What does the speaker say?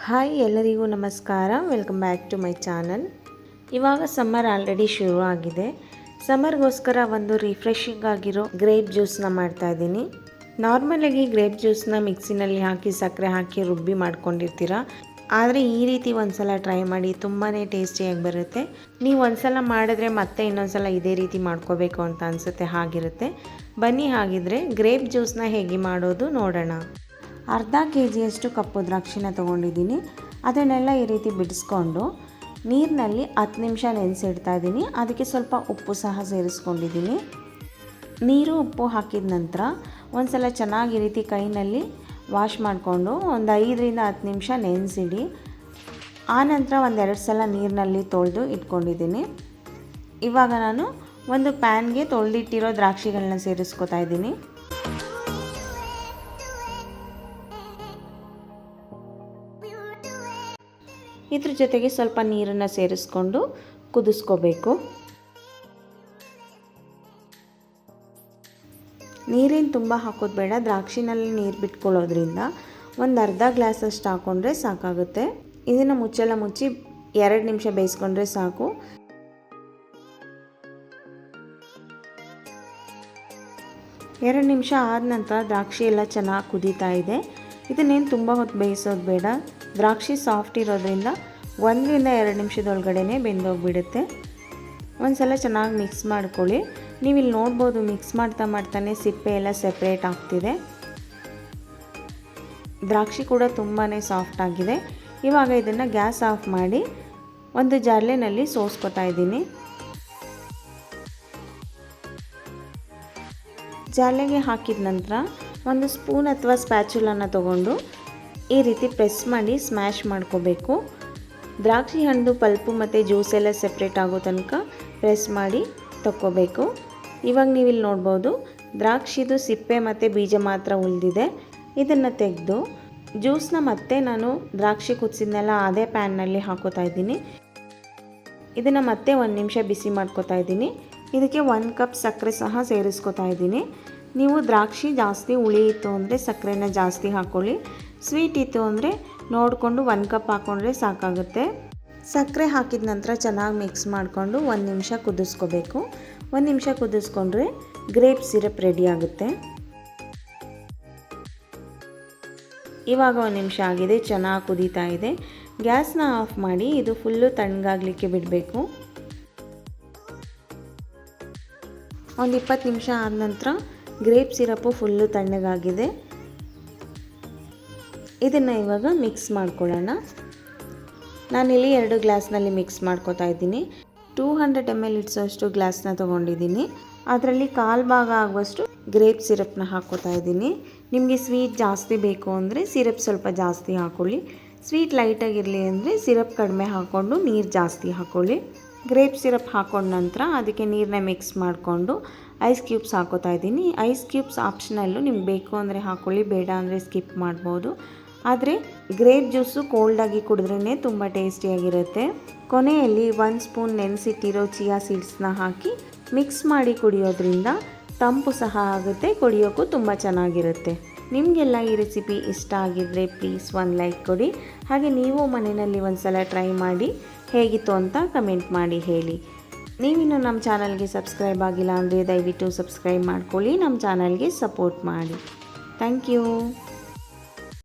Hi ಎಲ್ಲರಿಗೂ ನಮಸ್ಕಾರ. Welcome back to my channel. ಇವಾಗ ಸಮ್ಮರ್ ಆಲ್ರೆಡಿ ಶುರು ಆಗಿದೆ. ಸಮ್ಮರ್ಗೋಸ್ಕರ ಒಂದು ರಿಫ್ರೆಶಿಂಗ್ ಆಗಿರೋ ಗ್ರೇಪ್ ಜ್ಯೂಸ್ನ ಮಾಡ್ತಾ ಇದ್ದೀನಿ. ನಾರ್ಮಲಾಗಿ ಗ್ರೇಪ್ ಜ್ಯೂಸ್ನ ಮಿಕ್ಸಿನಲ್ಲಿ ಹಾಕಿ ಸಕ್ಕರೆ ಹಾಕಿ ರುಬ್ಬಿ ಮಾಡ್ಕೊಂಡಿರ್ತೀರ. ಆದರೆ ಈ ರೀತಿ ಒಂದ್ಸಲ ಟ್ರೈ ಮಾಡಿ, ತುಂಬಾ ಟೇಸ್ಟಿಯಾಗಿ ಬರುತ್ತೆ. ನೀವು ಒಂದ್ಸಲ ಮಾಡಿದ್ರೆ ಮತ್ತೆ ಇನ್ನೊಂದ್ಸಲ ಇದೇ ರೀತಿ ಮಾಡ್ಕೋಬೇಕು ಅಂತ ಅನಿಸುತ್ತೆ, ಹಾಗಿರುತ್ತೆ. ಬನ್ನಿ ಹಾಗಿದ್ರೆ ಗ್ರೇಪ್ ಜ್ಯೂಸ್ನ ಹೇಗೆ ಮಾಡೋದು ನೋಡೋಣ. ಅರ್ಧ kg ಕಪ್ಪು ದ್ರಾಕ್ಷಿನ ತೊಗೊಂಡಿದ್ದೀನಿ. ಅದನ್ನೆಲ್ಲ ಈ ರೀತಿ ಬಿಡಿಸ್ಕೊಂಡು ನೀರಿನಲ್ಲಿ 10 ನಿಮಿಷ ನೆನೆಸಿಡ್ತಾ ಇದ್ದೀನಿ. ಅದಕ್ಕೆ ಸ್ವಲ್ಪ ಉಪ್ಪು ಸಹ ಸೇರಿಸ್ಕೊಂಡಿದ್ದೀನಿ. ನೀರು ಉಪ್ಪು ಹಾಕಿದ ನಂತರ ಒಂದು ಸಲ ಚೆನ್ನಾಗಿ ಈ ರೀತಿ ಕೈನಲ್ಲಿ ವಾಶ್ ಮಾಡಿಕೊಂಡು ಒಂದು 5ರಿಂದ 10 ನಿಮಿಷ ನೆನೆಸಿಡಿ. ಆನಂತರ ಒಂದೆರಡು ಸಲ ನೀರಿನಲ್ಲಿ ತೊಳೆದು ಇಟ್ಕೊಂಡಿದ್ದೀನಿ. ಇವಾಗ ನಾನು ಒಂದು ಪ್ಯಾನ್ಗೆ ತೊಳೆದಿಟ್ಟಿರೋ ದ್ರಾಕ್ಷಿಗಳನ್ನ ಸೇರಿಸ್ಕೊತಾ ಇದ್ದೀನಿ. ಇದ್ರ ಜೊತೆಗೆ ಸ್ವಲ್ಪ ನೀರನ್ನು ಸೇರಿಸ್ಕೊಂಡು ಕುದಿಸ್ಕೋಬೇಕು. ನೀರೇನು ತುಂಬ ಹಾಕೋದು ಬೇಡ. ದ್ರಾಕ್ಷಿನಲ್ಲಿ ನೀರು ಬಿಟ್ಕೊಳ್ಳೋದ್ರಿಂದ ಒಂದು ಅರ್ಧ ಗ್ಲಾಸಷ್ಟು ಹಾಕ್ಕೊಂಡ್ರೆ ಸಾಕಾಗುತ್ತೆ. ಇದನ್ನು ಮುಚ್ಚೆಲ್ಲ ಮುಚ್ಚಿ 2 ನಿಮಿಷ ಬೇಯಿಸ್ಕೊಂಡ್ರೆ ಸಾಕು. ಎರಡು ನಿಮಿಷ ಆದ ನಂತರ ದ್ರಾಕ್ಷಿ ಎಲ್ಲ ಚೆನ್ನಾಗಿ ಕುದೀತಾ ಇದೆ. ಇದನ್ನೇನು ತುಂಬ ಹೊತ್ತು ಬೇಯಿಸೋದು ಬೇಡ. ದ್ರಾಕ್ಷಿ ಸಾಫ್ಟ್ ಇರೋದ್ರಿಂದ 1ರಿಂದ 2 ನಿಮಿಷದೊಳಗಡೆ ಬೆಂದೋಗಿಬಿಡುತ್ತೆ. ಒಂದು ಸಲ ಚೆನ್ನಾಗಿ ಮಿಕ್ಸ್ ಮಾಡ್ಕೊಳ್ಳಿ. ನೀವು ಇಲ್ಲಿ ನೋಡ್ಬೋದು, ಮಿಕ್ಸ್ ಮಾಡ್ತಾನೆ ಸಿಪ್ಪೆ ಎಲ್ಲ ಸೆಪ್ರೇಟ್ ಆಗ್ತಿದೆ. ದ್ರಾಕ್ಷಿ ಕೂಡ ತುಂಬಾ ಸಾಫ್ಟ್ ಆಗಿದೆ. ಇವಾಗ ಇದನ್ನು ಗ್ಯಾಸ್ ಆಫ್ ಮಾಡಿ ಒಂದು ಜಾರ್ಲೆನಲ್ಲಿ ಸೋಸ್ಕೊತಾ ಇದ್ದೀನಿ. ಜಾರ್ಲೆಗೆ ಹಾಕಿದ ನಂತರ ಒಂದು ಸ್ಪೂನ್ ಅಥವಾ ಸ್ಪ್ಯಾಚುಲನ್ನು ತೊಗೊಂಡು ಈ ರೀತಿ ಪ್ರೆಸ್ ಮಾಡಿ ಸ್ಮ್ಯಾಶ್ ಮಾಡ್ಕೋಬೇಕು. ದ್ರಾಕ್ಷಿ ಹಣ್ಣು ಪಲ್ಪು ಮತ್ತು ಜ್ಯೂಸ್ ಎಲ್ಲ ಸೆಪ್ರೇಟ್ ಆಗೋ ತನಕ ಪ್ರೆಸ್ ಮಾಡಿ ತಕ್ಕೋಬೇಕು. ಇವಾಗ ನೀವು ಇಲ್ಲಿ ನೋಡ್ಬೋದು, ದ್ರಾಕ್ಷಿದು ಸಿಪ್ಪೆ ಮತ್ತು ಬೀಜ ಮಾತ್ರ ಉಳಿದಿದೆ. ಇದನ್ನು ತೆಗೆದು ಜ್ಯೂಸನ್ನ ಮತ್ತೆ ನಾನು ದ್ರಾಕ್ಷಿ ಕುದಿಸಿದ್ನೆಲ್ಲ ಅದೇ ಪ್ಯಾನ್ನಲ್ಲಿ ಹಾಕೋತಾ ಇದ್ದೀನಿ. ಇದನ್ನು ಮತ್ತೆ 1 ನಿಮಿಷ ಬಿಸಿ ಮಾಡ್ಕೋತಾ ಇದ್ದೀನಿ. ಇದಕ್ಕೆ 1 ಕಪ್ ಸಕ್ಕರೆ ಸಹ ಸೇರಿಸ್ಕೊತಾ ಇದ್ದೀನಿ. ನೀವು ದ್ರಾಕ್ಷಿ ಜಾಸ್ತಿ ಹುಳಿ ಇತ್ತು ಅಂದರೆ ಸಕ್ಕರೆನ ಜಾಸ್ತಿ ಹಾಕ್ಕೊಳ್ಳಿ. ಸ್ವೀಟ್ ಇತ್ತು ಅಂದರೆ ನೋಡಿಕೊಂಡು 1 ಕಪ್ ಹಾಕ್ಕೊಂಡ್ರೆ ಸಾಕಾಗುತ್ತೆ. ಸಕ್ಕರೆ ಹಾಕಿದ ನಂತರ ಚೆನ್ನಾಗಿ ಮಿಕ್ಸ್ ಮಾಡಿಕೊಂಡು 1 ನಿಮಿಷ ಕುದಿಸ್ಕೋಬೇಕು. 1 ನಿಮಿಷ ಕುದಿಸ್ಕೊಂಡ್ರೆ ಗ್ರೇಪ್ ಸಿರಪ್ ರೆಡಿ ಆಗುತ್ತೆ. ಇವಾಗ 1 ನಿಮಿಷ ಆಗಿದೆ, ಚೆನ್ನಾಗಿ ಕುದೀತಾ ಇದೆ. ಗ್ಯಾಸ್ನ ಆಫ್ ಮಾಡಿ ಇದು ಫುಲ್ಲು ತಣ್ಣಗಾಗಲಿಕ್ಕೆ ಬಿಡಬೇಕು. ಒಂದು 20 ನಿಮಿಷ ಆದ ನಂತರ ಗ್ರೇಪ್ ಸಿರಪ್ಪು ಫುಲ್ಲು ತಣ್ಣಗಾಗಿದೆ. ಇದನ್ನು ಇವಾಗ ಮಿಕ್ಸ್ ಮಾಡ್ಕೊಳ್ಳೋಣ. ನಾನಿಲ್ಲಿ 2 ಗ್ಲಾಸ್ನಲ್ಲಿ ಮಿಕ್ಸ್ ಮಾಡ್ಕೋತಾ ಇದ್ದೀನಿ. 200 ml ಇಡ್ಸೋಷ್ಟು ಗ್ಲಾಸ್ನ ತೊಗೊಂಡಿದ್ದೀನಿ. ಅದರಲ್ಲಿ 1/4 ಭಾಗ ಆಗುವಷ್ಟು ಗ್ರೇಪ್ ಸಿರಪ್ನ ಹಾಕ್ಕೋತಾ ಇದ್ದೀನಿ. ನಿಮಗೆ ಸ್ವೀಟ್ ಜಾಸ್ತಿ ಬೇಕು ಅಂದರೆ ಸಿರಪ್ ಸ್ವಲ್ಪ ಜಾಸ್ತಿ ಹಾಕ್ಕೊಳ್ಳಿ. ಸ್ವೀಟ್ ಲೈಟಾಗಿರಲಿ ಅಂದರೆ ಸಿರಪ್ ಕಡಿಮೆ ಹಾಕ್ಕೊಂಡು ನೀರು ಜಾಸ್ತಿ ಹಾಕ್ಕೊಳ್ಳಿ. ಗ್ರೇಪ್ ಸಿರಪ್ ಹಾಕೊಂಡ ನಂತರ ಅದಕ್ಕೆ ನೀರನ್ನ ಮಿಕ್ಸ್ ಮಾಡಿಕೊಂಡು ಐಸ್ ಕ್ಯೂಬ್ಸ್ ಹಾಕೋತಾ ಇದ್ದೀನಿ. ಐಸ್ ಕ್ಯೂಬ್ಸ್ ಆಪ್ಷನಲ್ಲು, ನಿಮ್ಗೆ ಬೇಕು ಅಂದರೆ ಹಾಕ್ಕೊಳ್ಳಿ, ಬೇಡ ಅಂದರೆ ಸ್ಕಿಪ್ ಮಾಡ್ಬೋದು. ಆದರೆ ಗ್ರೇಪ್ ಜ್ಯೂಸು ಕೋಲ್ಡಾಗಿ ಕುಡಿದ್ರೇ ತುಂಬ ಟೇಸ್ಟಿಯಾಗಿರುತ್ತೆ. ಕೊನೆಯಲ್ಲಿ 1 ಸ್ಪೂನ್ ನೆನೆಸಿಟ್ಟಿರೋ ಚಿಯಾ ಸೀಡ್ಸ್ನ ಹಾಕಿ ಮಿಕ್ಸ್ ಮಾಡಿ ಕುಡಿಯೋದ್ರಿಂದ ತಂಪು ಸಹ ಆಗುತ್ತೆ, ಕುಡಿಯೋಕ್ಕೂ ತುಂಬ ಚೆನ್ನಾಗಿರುತ್ತೆ. ನಿಮಗೆಲ್ಲ ಈ ರೆಸಿಪಿ ಇಷ್ಟ ಆಗಿದ್ದರೆ ಪ್ಲೀಸ್ 1 ಲೈಕ್ ಕೊಡಿ. ಹಾಗೆ ನೀವು ಮನೆಯಲ್ಲಿ ಒಂದು ಸಲ ಟ್ರೈ ಮಾಡಿ ಹೇಗಿತ್ತು ಅಂತ ಕಮೆಂಟ್ ಮಾಡಿ ಹೇಳಿ. ನೀವಿನ್ನೂ ನಮ್ಮ ಚಾನಲ್ಗೆ ಸಬ್ಸ್ಕ್ರೈಬ್ ಆಗಿಲ್ಲ ಅಂದರೆ ದಯವಿಟ್ಟು ಸಬ್ಸ್ಕ್ರೈಬ್ ಮಾಡ್ಕೊಳ್ಳಿ. ನಮ್ಮ ಚಾನಲ್ಗೆ ಸಪೋರ್ಟ್ ಮಾಡಿ. Thank you.